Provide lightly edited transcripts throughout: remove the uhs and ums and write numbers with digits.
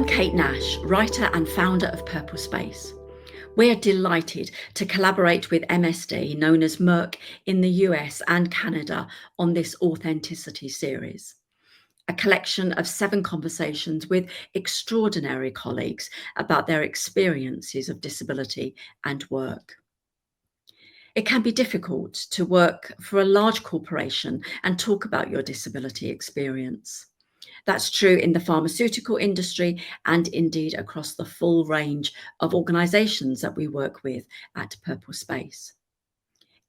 Kate Nash, writer and founder of Purple Space. We are delighted to collaborate with MSD, known as Merck, in the US and Canada on this Authenticity series, a collection of 7 conversations with extraordinary colleagues about their experiences of disability and work. It can be difficult to work for a large corporation and talk about your disability experience. That's true in the pharmaceutical industry and indeed across the full range of organisations that we work with at Purple Space.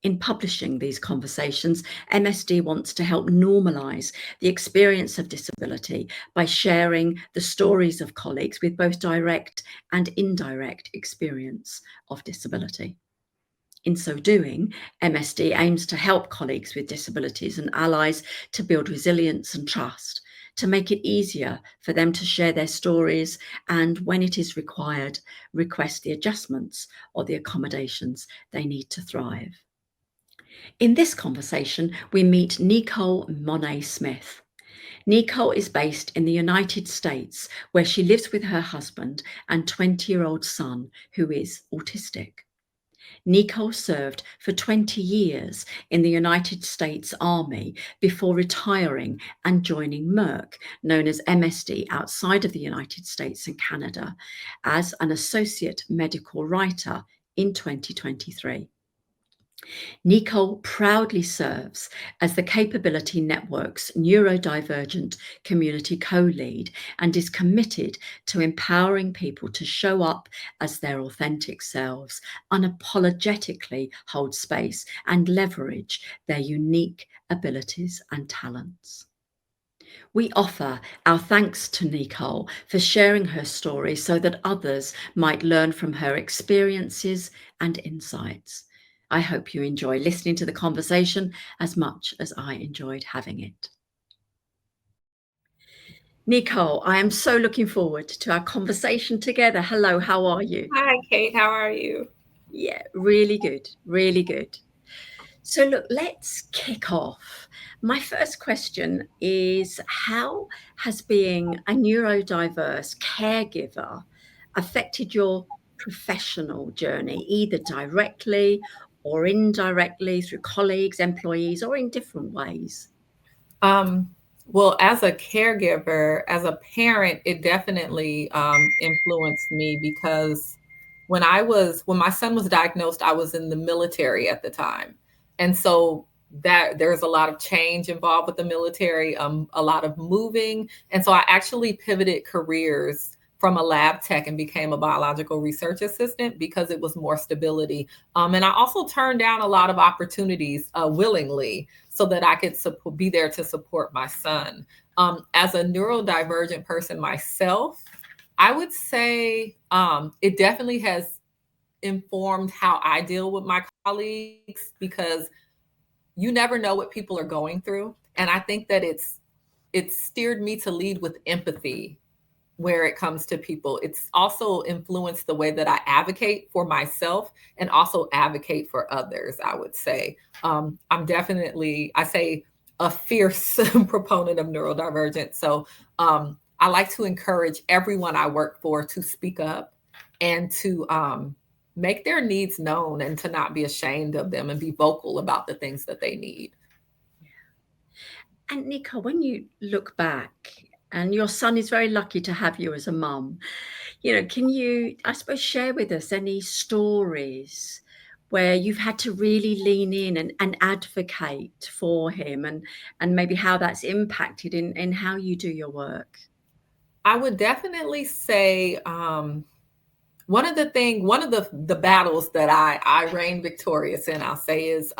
In publishing these conversations, MSD wants to help normalise the experience of disability by sharing the stories of colleagues with both direct and indirect experience of disability. In so doing, MSD aims to help colleagues with disabilities and allies to build resilience and trust, to make it easier for them to share their stories and, when it is required, request the adjustments or the accommodations they need to thrive. In this conversation, we meet NeCole Monet-Smith. NeCole is based in the United States, where she lives with her husband and 20-year-old son, who is autistic. NeCole served for 20 years in the United States Army before retiring and joining Merck, known as MSD outside of the United States and Canada, as an associate medical writer in 2023. NeCole proudly serves as the Capability Network's neurodivergent community co-lead and is committed to empowering people to show up as their authentic selves, unapologetically hold space and leverage their unique abilities and talents. We offer our thanks to NeCole for sharing her story so that others might learn from her experiences and insights. I hope you enjoy listening to the conversation as much as I enjoyed having it. NeCole, I am so looking forward to our conversation together. Hello, how are you? Hi, Kate. How are you? Yeah, really good, really good. So look, let's kick off. My first question is, how has being a neurodiverse caregiver affected your professional journey, either directly or indirectly through colleagues, employees, or in different ways? Well, as a caregiver, as a parent, it definitely influenced me because when my son was diagnosed, I was in the military at the time. And so that there's a lot of change involved with the military, a lot of moving. And so I actually pivoted careers from a lab tech and became a biological research assistant because it was more stability. And I also turned down a lot of opportunities willingly so that I could be there to support my son. As a neurodivergent person myself, I would say it definitely has informed how I deal with my colleagues because you never know what people are going through. And I think that it's steered me to lead with empathy where it comes to people. It's also influenced the way that I advocate for myself and also advocate for others, I would say. I'm definitely, I say, a fierce proponent of neurodivergence. So I like to encourage everyone I work for to speak up and to make their needs known and to not be ashamed of them and be vocal about the things that they need. And NeCole, when you look back, and your son is very lucky to have you as a mum, can you, I suppose, share with us any stories where you've had to really lean in and advocate for him and maybe how that's impacted in how you do your work? I would definitely say one of the battles that I reign victorious in, I'll say, is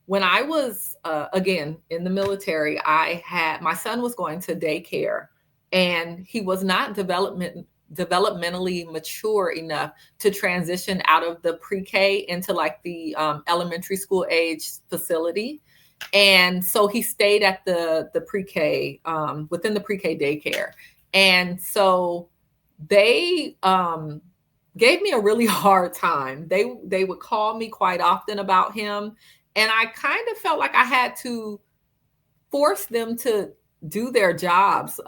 when I was again in the military. My son was going to daycare, and he was not developmentally mature enough to transition out of the pre-K into like the elementary school age facility. And so he stayed at the pre-K within the pre-K daycare. And so they gave me a really hard time. They would call me quite often about him, and I kind of felt like I had to force them to do their jobs.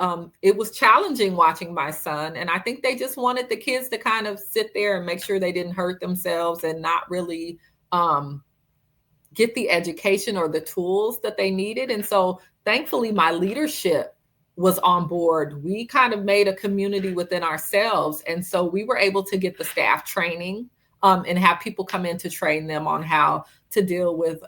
It was challenging watching my son, and I think they just wanted the kids to kind of sit there and make sure they didn't hurt themselves and not really get the education or the tools that they needed. And so thankfully my leadership was on board. We kind of made a community within ourselves. And so we were able to get the staff training and have people come in to train them on how to deal with,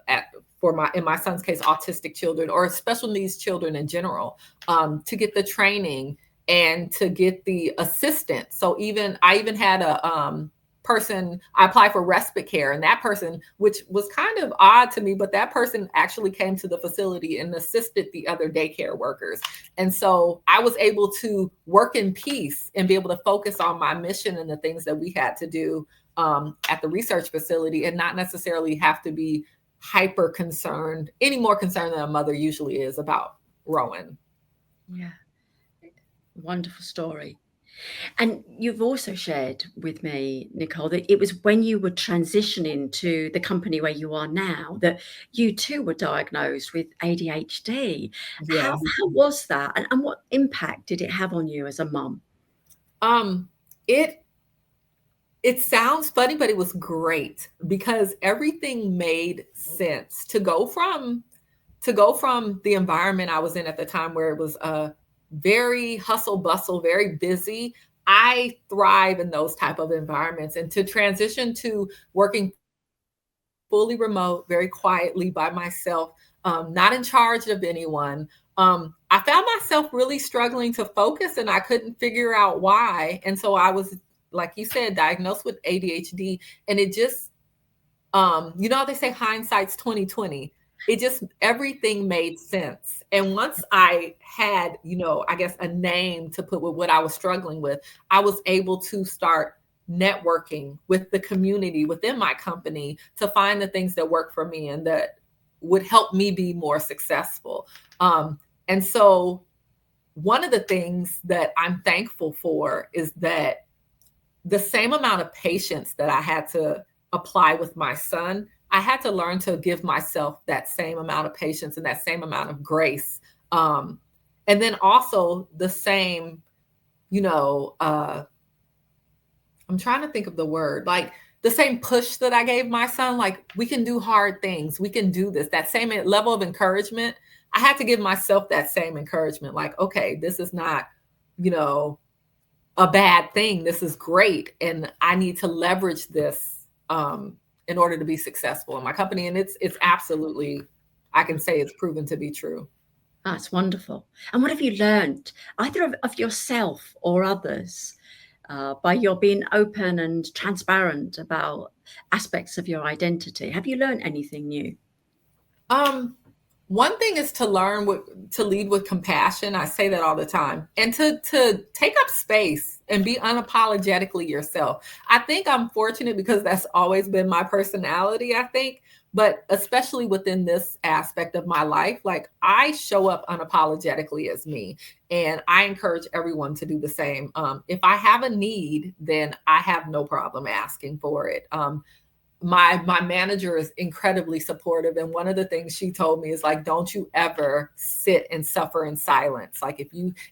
in my son's case, autistic children or special needs children in general, to get the training and to get the assistance. So I even had a person, I applied for respite care, and that person, which was kind of odd to me, but that person actually came to the facility and assisted the other daycare workers. And so I was able to work in peace and be able to focus on my mission and the things that we had to do at the research facility, and not necessarily have to be hyper concerned, any more concerned than a mother usually is about Rowan. Yeah. Wonderful story. And you've also shared with me, NeCole, that it was when you were transitioning to the company where you are now that you too were diagnosed with ADHD. Yes. How was that? And what impact did it have on you as a mum? It sounds funny, but it was great because everything made sense to go from the environment I was in at the time, where it was very hustle bustle, very busy. I thrive in those type of environments, and to transition to working fully remote, very quietly by myself, not in charge of anyone. I found myself really struggling to focus, and I couldn't figure out why. And so I was, like you said, diagnosed with ADHD, and it just, you know, they say hindsight's 2020. It just, everything made sense. And once I had, you know, I guess a name to put with what I was struggling with, I was able to start networking with the community within my company to find the things that work for me and that would help me be more successful. And so one of the things that I'm thankful for is that the same amount of patience that I had to apply with my son, I had to learn to give myself that same amount of patience and that same amount of grace. And then also the same, you know, I'm trying to think of the word, like the same push that I gave my son, like, we can do hard things. We can do this. That same level of encouragement, I had to give myself that same encouragement. Like, okay, this is not, you know, a bad thing. This is great. And I need to leverage this in order to be successful in my company. And it's absolutely, I can say it's proven to be true. That's wonderful. And what have you learned, either of yourself or others, by your being open and transparent about aspects of your identity? Have you learned anything new? One thing is to lead with compassion. I say that all the time, and to take up space and be unapologetically yourself. I think I'm fortunate because that's always been my personality, I think, but especially within this aspect of my life, like, I show up unapologetically as me, and I encourage everyone to do the same. If I have a need, then I have no problem asking for it. My manager is incredibly supportive, and one of the things she told me is, like, don't you ever sit and suffer in silence. Like,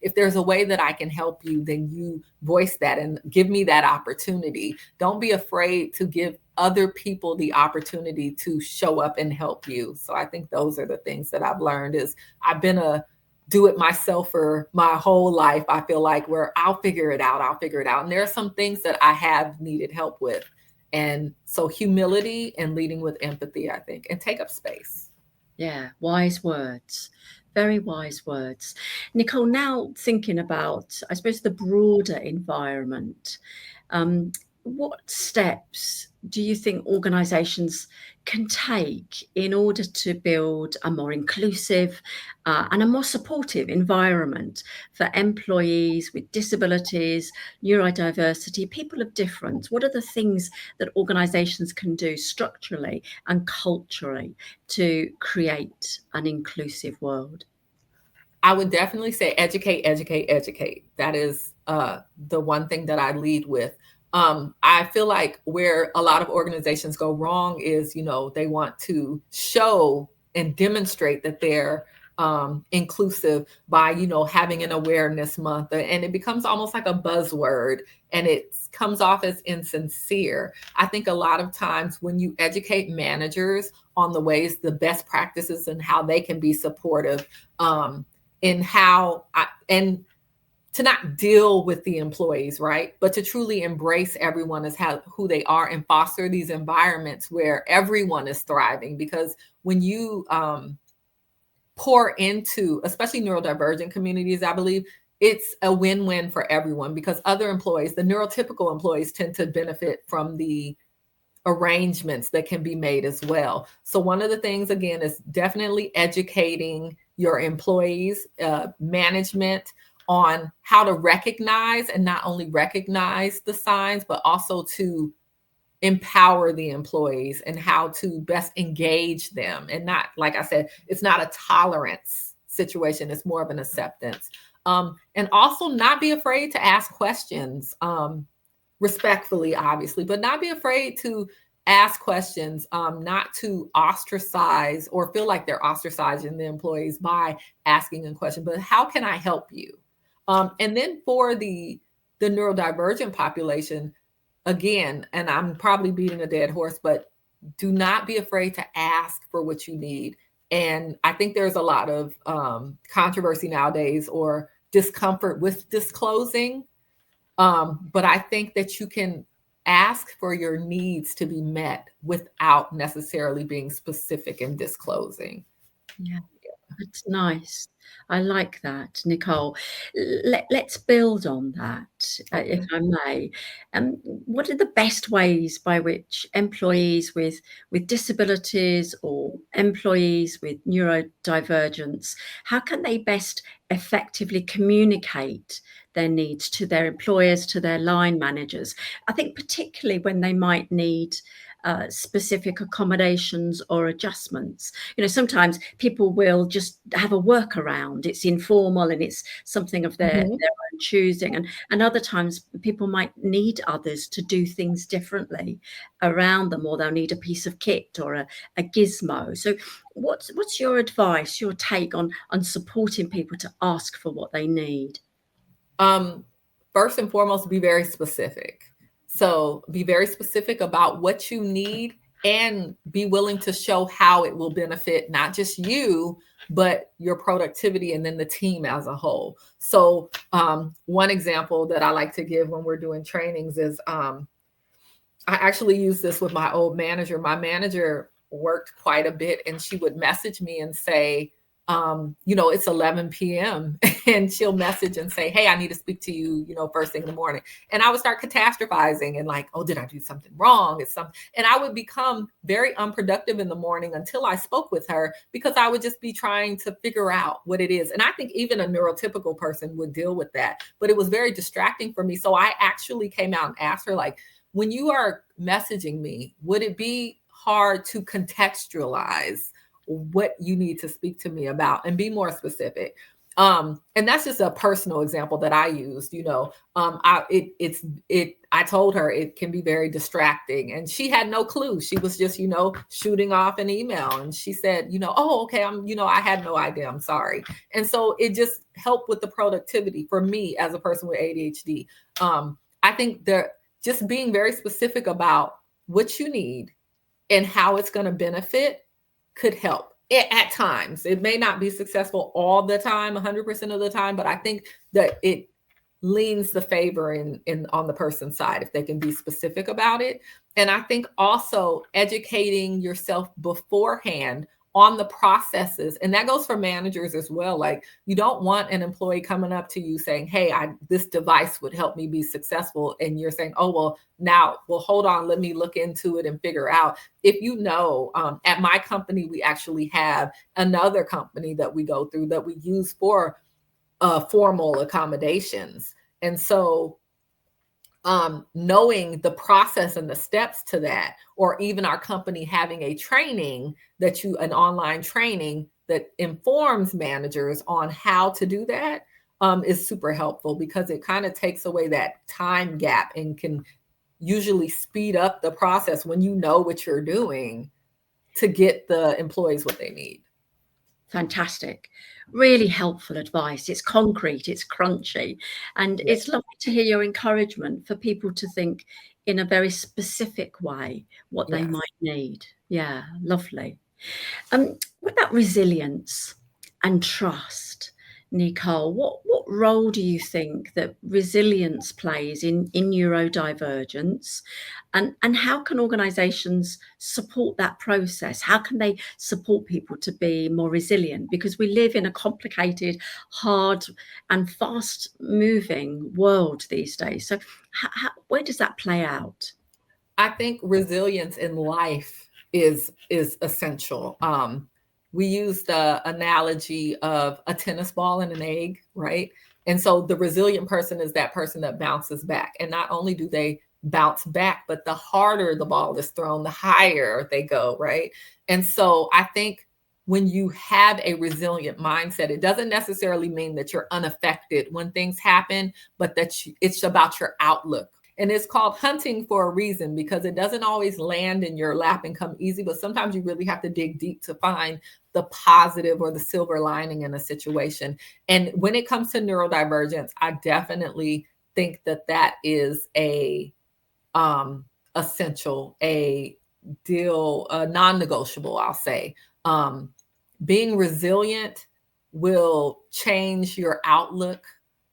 if there's a way that I can help you, then you voice that and give me that opportunity. Don't be afraid to give other people the opportunity to show up and help you. So I think those are the things that I've learned. Is I've been a do it myself for my whole life. I feel like, where I'll figure it out. And there are some things that I have needed help with. And so humility and leading with empathy, I think, and take up space. Yeah, wise words, very wise words. NeCole, now thinking about, I suppose, the broader environment, what steps do you think organisations can take in order to build a more inclusive and a more supportive environment for employees with disabilities, neurodiversity, people of difference? What are the things that organisations can do structurally and culturally to create an inclusive world? I would definitely say educate, educate, educate. That is the one thing that I lead with. I feel like where a lot of organizations go wrong is, you know, they want to show and demonstrate that they're inclusive by, having an awareness month, and it becomes almost like a buzzword, and it comes off as insincere. I think a lot of times when you educate managers on the best practices and how they can be supportive, and to not deal with the employees, right? But to truly embrace everyone as who they are and foster these environments where everyone is thriving. Because when you pour into, especially neurodivergent communities, I believe it's a win-win for everyone, because other employees, the neurotypical employees, tend to benefit from the arrangements that can be made as well. So one of the things, again, is definitely educating your employees, management, on how to recognize, and not only recognize the signs, but also to empower the employees and how to best engage them. And not, like I said, it's not a tolerance situation, it's more of an acceptance. And also not be afraid to ask questions, respectfully, obviously, but not be afraid to ask questions, not to ostracize or feel like they're ostracizing the employees by asking a question, but how can I help you? And then for the neurodivergent population, again, and I'm probably beating a dead horse, but do not be afraid to ask for what you need. And I think there's a lot of controversy nowadays, or discomfort with disclosing. But I think that you can ask for your needs to be met without necessarily being specific and disclosing. Yeah, that's nice. I like that, NeCole. Let's build on that, if Okay. I may. What are the best ways by which employees with disabilities or employees with neurodivergence, how can they best effectively communicate their needs to their employers, to their line managers? I think particularly when they might need specific accommodations or adjustments. Sometimes people will just have a workaround. It's informal and it's something of their Mhm. own choosing. And other times people might need others to do things differently around them, or they'll need a piece of kit or a gizmo. So what's your advice, your take on supporting people to ask for what they need? Um, First and foremost, be very specific. So be very specific about what you need, and be willing to show how it will benefit not just you, but your productivity and then the team as a whole. So one example that I like to give when we're doing trainings is, I actually use this with my old manager. My manager worked quite a bit, and she would message me and say, it's 11 p.m. and she'll message and say, hey, I need to speak to you, first thing in the morning. And I would start catastrophizing and like, oh, did I do something wrong? And I would become very unproductive in the morning until I spoke with her, because I would just be trying to figure out what it is. And I think even a neurotypical person would deal with that, but it was very distracting for me. So I actually came out and asked her, like, when you are messaging me, would it be hard to contextualize what you need to speak to me about and be more specific? And that's just a personal example that I used. I told her it can be very distracting, and she had no clue. She was just, shooting off an email, and she said, oh, okay, I had no idea. I'm sorry. And so it just helped with the productivity for me as a person with ADHD. I think just being very specific about what you need and how it's going to benefit could help. At times, it may not be successful all the time, 100% of the time, but I think that it leans the favor in on the person's side if they can be specific about it. And I think also educating yourself beforehand on the processes, and that goes for managers as well. Like, you don't want an employee coming up to you saying, hey, this device would help me be successful, and you're saying, oh, well, hold on, let me look into it and figure out. If at my company, we actually have another company that we go through that we use for formal accommodations. And so knowing the process and the steps to that, or even our company having a training an online training that informs managers on how to do that, is super helpful, because it kind of takes away that time gap and can usually speed up the process when you know what you're doing to get the employees what they need. Fantastic. Really helpful advice. It's concrete, it's crunchy, and Yeah. it's lovely to hear your encouragement for people to think in a very specific way what they Yes. might need. Yeah, lovely. What about resilience and trust, NeCole? What role do you think that resilience plays in neurodivergence, and how can organisations support that process? How can they support people to be more resilient? Because we live in a complicated, hard, and fast-moving world these days. So, where does that play out? I think resilience in life is essential. We use the analogy of a tennis ball and an egg, right? And so the resilient person is that person that bounces back. And not only do they bounce back, but the harder the ball is thrown, the higher they go, right? And so I think when you have a resilient mindset, it doesn't necessarily mean that you're unaffected when things happen, but that it's about your outlook. And it's called hunting for a reason, because it doesn't always land in your lap and come easy, but sometimes you really have to dig deep to find the positive or the silver lining in a situation. And when it comes to neurodivergence, I definitely think that that is a essential, a deal, non-negotiable, I'll say. Being resilient will change your outlook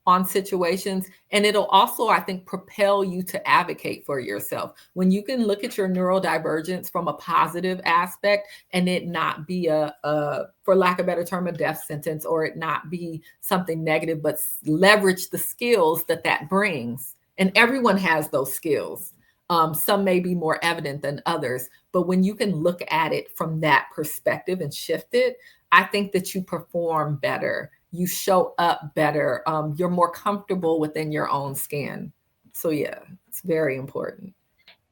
on situations. And it'll also, I think, propel you to advocate for yourself. When you can look at your neurodivergence from a positive aspect and it not be for lack of a better term, a death sentence, or it not be something negative, but leverage the skills that that brings. And everyone has those skills. Some may be more evident than others, but when you can look at it from that perspective and shift it, I think that you perform better. You show up better. You're more comfortable within your own skin. So yeah, it's very important.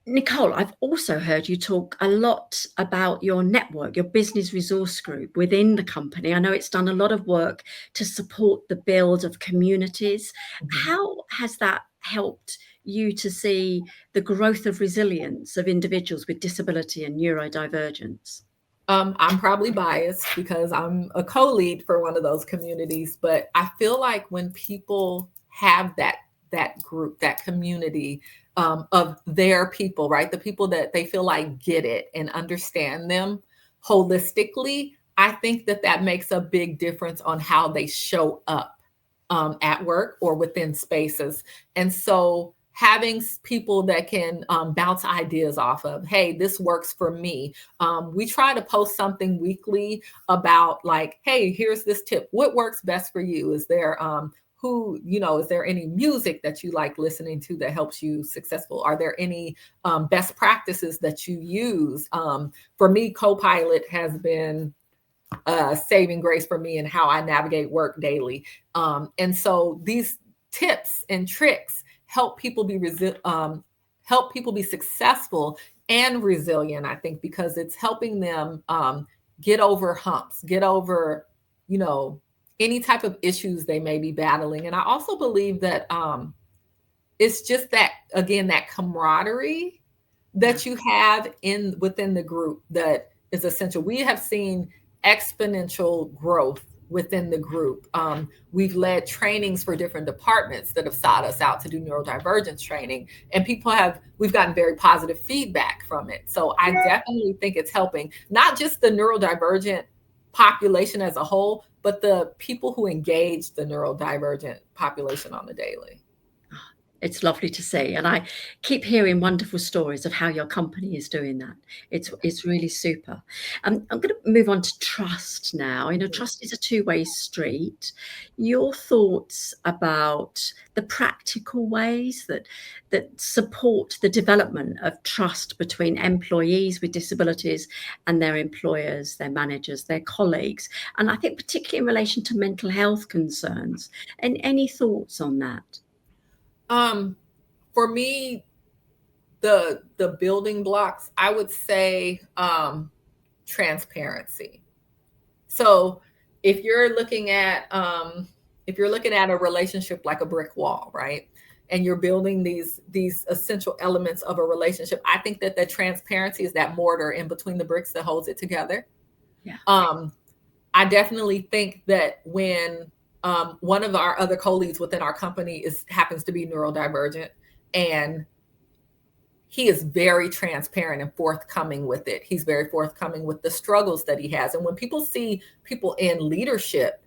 NeCole, I've also heard you talk a lot about your network, your business resource group within the company. I know it's done a lot of work to support the build of communities. Mhm. How has that helped you to see the growth of resilience of individuals with disability and neurodivergence? I'm probably biased because I'm a co-lead for one of those communities, but I feel like when people have that group, that community of their people, right? The people that they feel like get it and understand them holistically, I think that that makes a big difference on how they show up at work or within spaces. And so having people that can bounce ideas off of, hey, this works for me. We try to post something weekly about like, hey, here's this tip. What works best for you? Is there is there any music that you like listening to that helps you successful? Are there any best practices that you use? For me, Copilot has been saving grace for me and how I navigate work daily. And so these tips and tricks help people be help people be successful and resilient, I think, because it's helping them get over humps, get over, you know, any type of issues they may be battling. And I also believe that it's just that, again, that camaraderie Yeah. that you have within the group that is essential. We have seen exponential growth within the group. We've led trainings for different departments that have sought us out to do neurodivergence training, and we've gotten very positive feedback from it. So I definitely think it's helping not just the neurodivergent population as a whole, but the people who engage the neurodivergent population on the daily. It's lovely to see, and I keep hearing wonderful stories of how your company is doing that. It's really super. I'm going to move on to trust now. You know, trust is a two-way street. Your thoughts about the practical ways that support the development of trust between employees with disabilities and their employers, their managers, their colleagues, and I think particularly in relation to mental health concerns. And any thoughts on that? Um, for me, the building blocks, I would say transparency. So if you're looking at a relationship like a brick wall, right? And you're building these essential elements of a relationship, I think that the transparency is that mortar in between the bricks that holds it together. Yeah. Um, I definitely think that when one of our other co-leads within our company happens to be neurodivergent, and he is very transparent and forthcoming with it. He's very forthcoming with the struggles that he has. And when people see people in leadership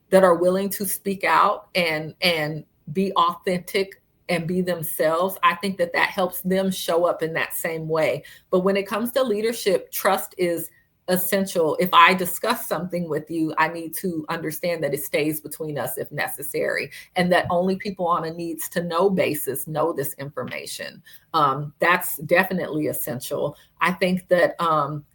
that are willing to speak out and be authentic and be themselves, I think that that helps them show up in that same way. But when it comes to leadership, trust is essential. If I discuss something with you, I need to understand that it stays between us if necessary, and that only people on a needs to know basis know this information. That's definitely essential. I think that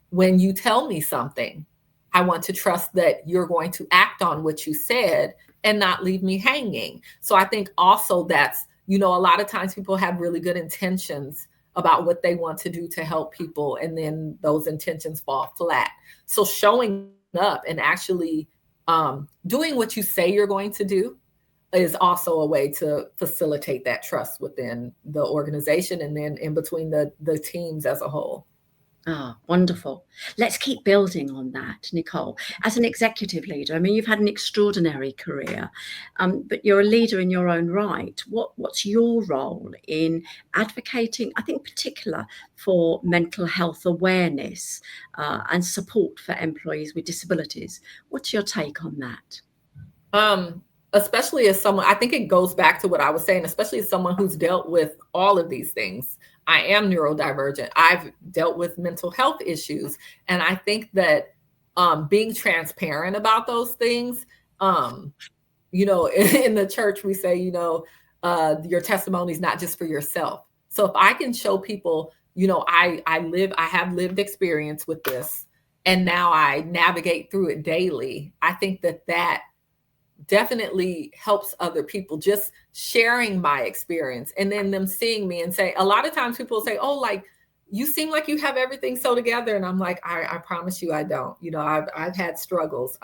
when you tell me something, I want to trust that you're going to act on what you said and not leave me hanging. So I think also that's, a lot of times people have really good intentions about what they want to do to help people, and then those intentions fall flat. So showing up and actually doing what you say you're going to do is also a way to facilitate that trust within the organization and then in between the teams as a whole. Ah, wonderful. Let's keep building on that, NeCole. As an executive leader, I mean, you've had an extraordinary career, but you're a leader in your own right. What's your role in advocating, I think, particular for mental health awareness and support for employees with disabilities? What's your take on that? Especially as someone, I think it goes back to what I was saying, especially as someone who's dealt with all of these things. I am neurodivergent. I've dealt with mental health issues. And I think that being transparent about those things, in the church, we say, your testimony is not just for yourself. So if I can show people, I have lived experience with this, and now I navigate through it daily. I think that definitely helps other people, just sharing my experience and then them seeing me and say, a lot of times people say, oh, like, you seem like you have everything so together. And I'm like, I promise you, I don't. I've had struggles.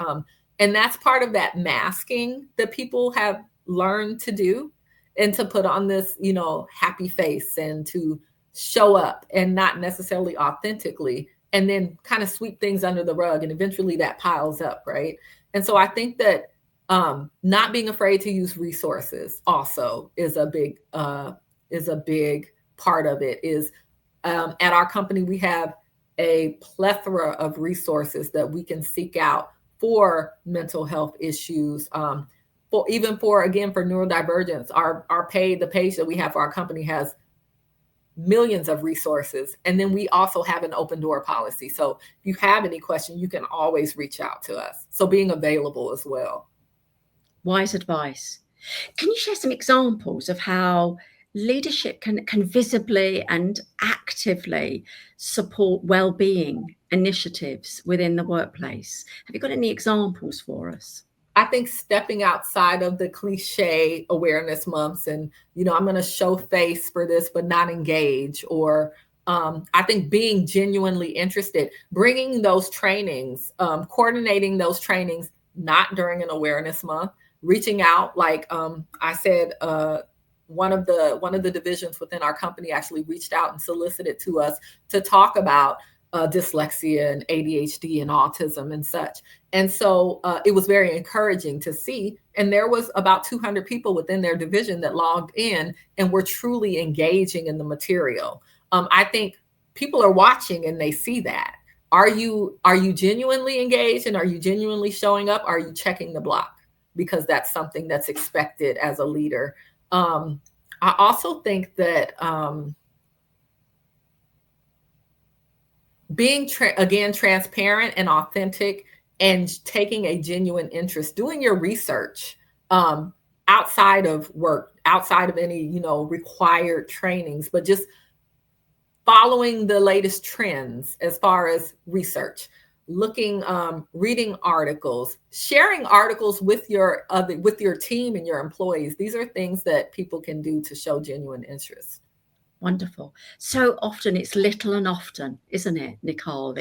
And that's part of that masking that people have learned to do, and to put on this, happy face and to show up and not necessarily authentically, and then kind of sweep things under the rug. And eventually that piles up. Right. And so I think that not being afraid to use resources also is a big part of it. Is at our company, we have a plethora of resources that we can seek out for mental health issues. For neurodivergence, the page that we have for our company has millions of resources. And then we also have an open door policy. So if you have any question, you can always reach out to us. So being available as well. Wise advice. Can you share some examples of how leadership can visibly and actively support well-being initiatives within the workplace? Have you got any examples for us? I think stepping outside of the cliche awareness months and, I'm going to show face for this, but not engage, or I think being genuinely interested, bringing those trainings, coordinating those trainings, not during an awareness month, reaching out, like I said, one of the divisions within our company actually reached out and solicited to us to talk about dyslexia and ADHD and autism and such. And so it was very encouraging to see. And there was about 200 people within their division that logged in and were truly engaging in the material. I think people are watching and they see that. Are you genuinely engaged, and are you genuinely showing up? Are you checking the block? Because that's something that's expected as a leader. I also think that being transparent and authentic, and taking a genuine interest, doing your research outside of work, outside of any required trainings, but just following the latest trends as far as research, looking, reading articles, sharing articles with your team and your employees. These are things that people can do to show genuine interest. Wonderful. So often it's little and often, isn't it, NeCole?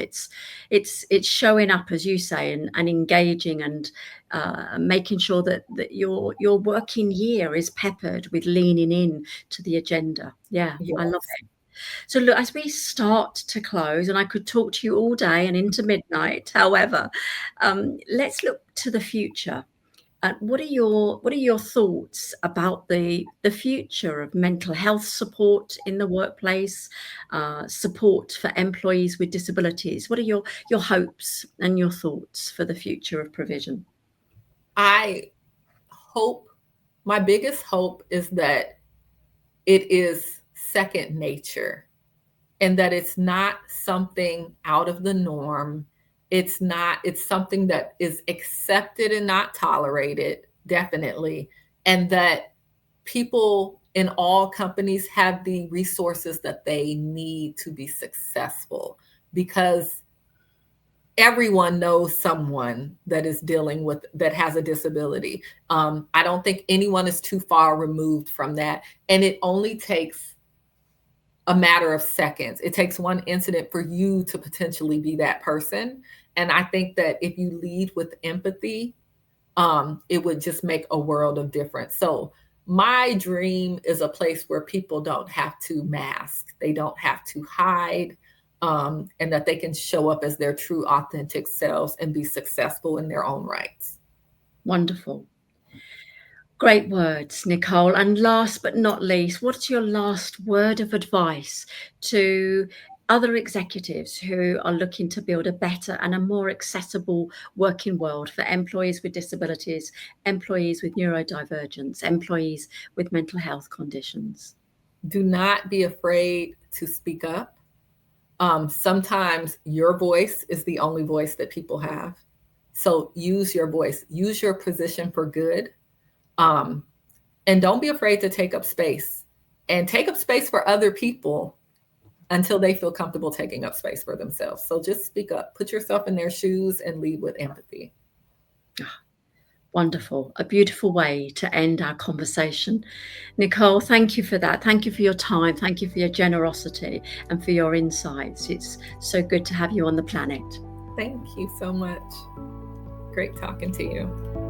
It's showing up, as you say, and engaging, and making sure that your working year is peppered with leaning in to the agenda. Yeah, Yes. I love it. So look, as we start to close, and I could talk to you all day and into midnight, however, let's look to the future. What are your thoughts about the future of mental health support in the workplace, support for employees with disabilities? What are your hopes and your thoughts for the future of provision? I hope, my biggest hope is that it is second nature and that it's not something out of the norm. It's something that is accepted and not tolerated, definitely. And that people in all companies have the resources that they need to be successful, because everyone knows someone that is dealing with, that has a disability. I don't think anyone is too far removed from that. And it only takes a matter of seconds. It takes one incident for you to potentially be that person. And I think that if you lead with empathy, it would just make a world of difference. So my dream is a place where people don't have to mask, they don't have to hide, and that they can show up as their true, authentic selves and be successful in their own rights. Wonderful. Great words, NeCole. And last but not least, what's your last word of advice to other executives who are looking to build a better and a more accessible working world for employees with disabilities, employees with neurodivergence, employees with mental health conditions? Do not be afraid to speak up. Sometimes your voice is the only voice that people have. So use your voice, use your position for good. And don't be afraid to take up space, and take up space for other people until they feel comfortable taking up space for themselves. So just speak up, put yourself in their shoes, and lead with empathy. Wonderful. A beautiful way to end our conversation. NeCole, thank you for that. Thank you for your time. Thank you for your generosity and for your insights. It's so good to have you on the planet. Thank you so much. Great talking to you.